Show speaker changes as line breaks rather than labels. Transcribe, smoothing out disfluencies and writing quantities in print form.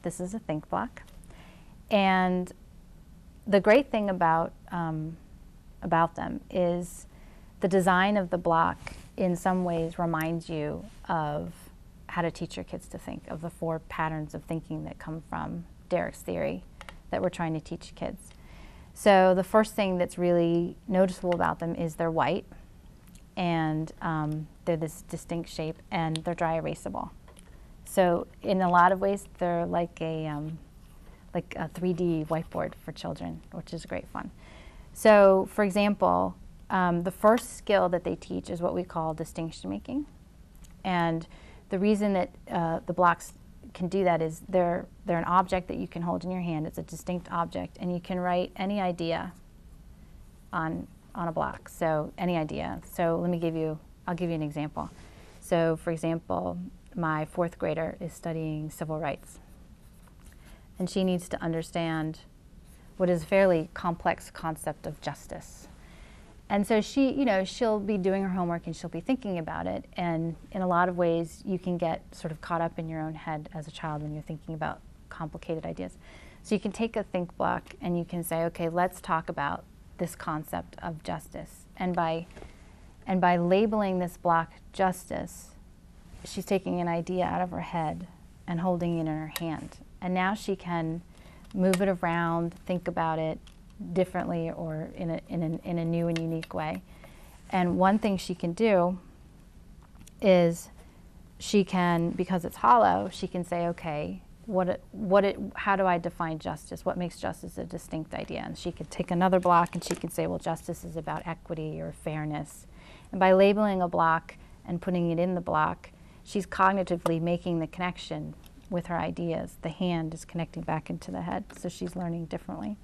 This is a ThinkBlock. And the great thing about them is the design of the block in some ways reminds you of how to teach your kids to think, of the 4 patterns of thinking that come from Derek's theory that we're trying to teach kids. So the first thing that's really noticeable about them is they're white, and they're this distinct shape, and they're dry erasable. So in a lot of ways, they're like a 3D whiteboard for children, which is great fun. So for example, the first skill that they teach is what we call distinction making. And the reason that the blocks can do that is they're an object that you can hold in your hand. It's a distinct object, and you can write any idea on a block. So any idea. So I'll give you an example. So for example, my 4th grader is studying civil rights, and she needs to understand what is a fairly complex concept of justice. And so she'll be doing her homework and she'll be thinking about it. And in a lot of ways, you can get sort of caught up in your own head as a child when you're thinking about complicated ideas. So you can take a ThinkBlock and you can say, okay, let's talk about this concept of justice. And by labeling this block justice, she's taking an idea out of her head and holding it in her hand. And now she can move it around, think about it differently or in a new and unique way. And one thing she can do is she can, because it's hollow, she can say, okay, how do I define justice? What makes justice a distinct idea? And she could take another block and she could say, well, justice is about equity or fairness. And by labeling a block and putting it in the block, she's cognitively making the connection with her ideas. The hand is connecting back into the head, so she's learning differently.